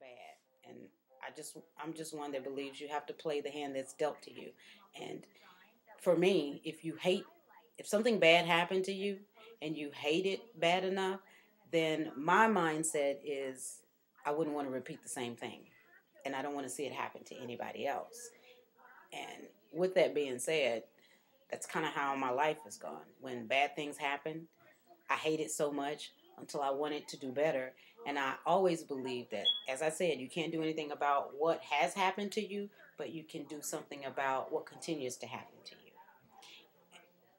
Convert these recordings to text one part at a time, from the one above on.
bad. And I'm just one that believes you have to play the hand that's dealt to you. And for me, if something bad happened to you and you hate it bad enough, then my mindset is I wouldn't want to repeat the same thing. And I don't want to see it happen to anybody else. And with that being said, that's kind of how my life has gone. When bad things happen, I hate it so much until I want it to do better. And I always believe that, as I said, you can't do anything about what has happened to you, but you can do something about what continues to happen to you.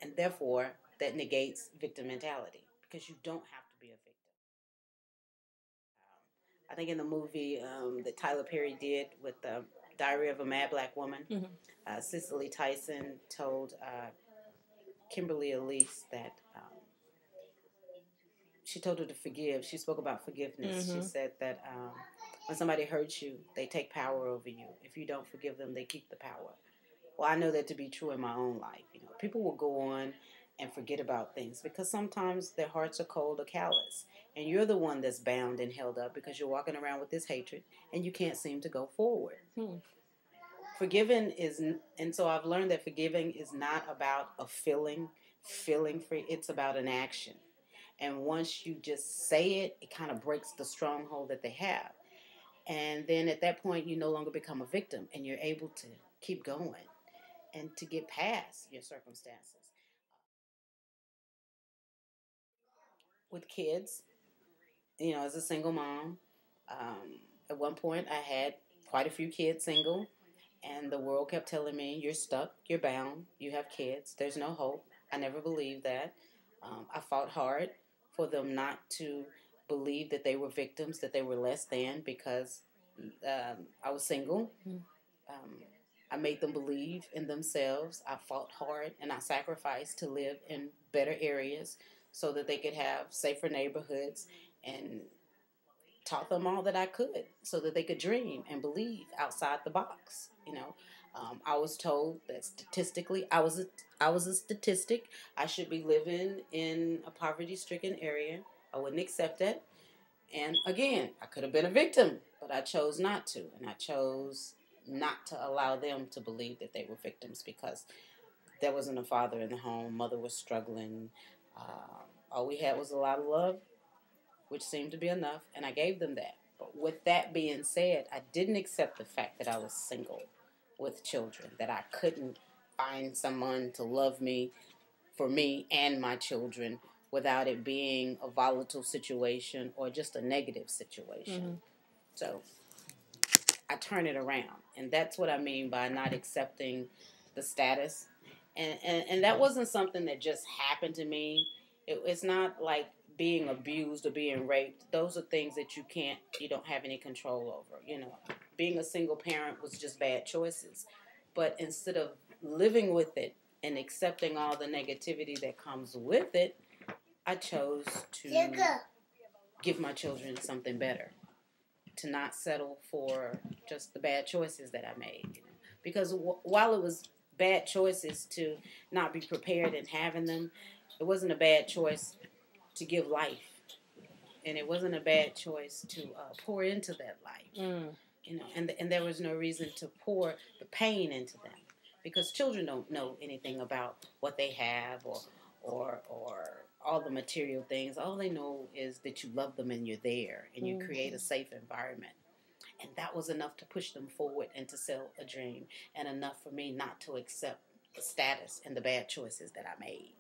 And therefore, that negates victim mentality because you don't have to be a victim. I think in the movie that Tyler Perry did with the Diary of a Mad Black Woman, Cicely Tyson told Kimberly Elise that she told her to forgive. She spoke about forgiveness. She said that when somebody hurts you, they take power over you. If you don't forgive them, they keep the power. Well, I know that to be true in my own life. You know, people will go on and forget about things because sometimes their hearts are cold or callous. And you're the one that's bound and held up because you're walking around with this hatred and you can't seem to go forward. Forgiving and so I've learned that forgiving is not about a feeling free. It's about an action. And once you just say it, it kind of breaks the stronghold that they have. And then at that point, you no longer become a victim and you're able to keep going and to get past your circumstances. With kids, you know, as a single mom, at one point I had quite a few kids single, and the world kept telling me, you're stuck, you're bound, you have kids, there's no hope. I never believed that. I fought hard for them not to believe that they were victims, that they were less than because I was single. I made them believe in themselves. I fought hard and I sacrificed to live in better areas so that they could have safer neighborhoods, and taught them all that I could so that they could dream and believe outside the box. You know, I was told that statistically, I was a statistic. I should be living in a poverty-stricken area. I wouldn't accept it. And again, I could have been a victim, but I chose not to. And I chose not to allow them to believe that they were victims because there wasn't a father in the home. Mother was struggling. All we had was a lot of love, which seemed to be enough, and I gave them that. But with that being said, I didn't accept the fact that I was single with children, that I couldn't find someone to love me for me and my children without it being a volatile situation or just a negative situation. So I turn it around, and that's what I mean by not accepting the status. And that wasn't something that just happened to me. It's not like being abused or being raped. Those are things that you don't have any control over. You know, being a single parent was just bad choices. But instead of living with it and accepting all the negativity that comes with it, I chose to give my children something better. To not settle for just the bad choices that I made. You know? Because while it was bad choices to not be prepared in having them, it wasn't a bad choice to give life, and it wasn't a bad choice to pour into that life. You know, and there was no reason to pour the pain into them because children don't know anything about what they have or all the material things. All they know is that you love them and you're there and you create a safe environment. And that was enough to push them forward and to sell a dream, and enough for me not to accept the status and the bad choices that I made.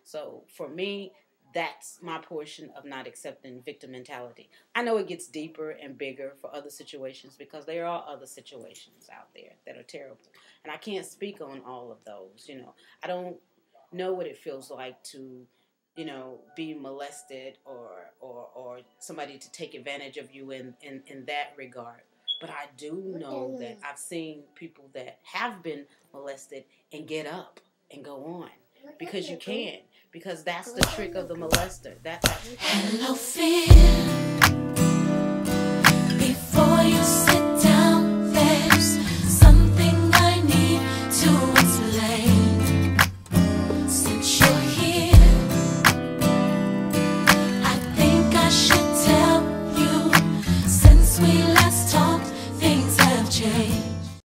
So for me, that's my portion of not accepting victim mentality. I know it gets deeper and bigger for other situations because there are other situations out there that are terrible. And I can't speak on all of those, you know. I don't know what it feels like to, you know, be molested or somebody to take advantage of you in that regard. But I do know that I've seen people that have been molested and get up and go on. Because you can. Because that's the trick of the molester. That's how. Hello, fear.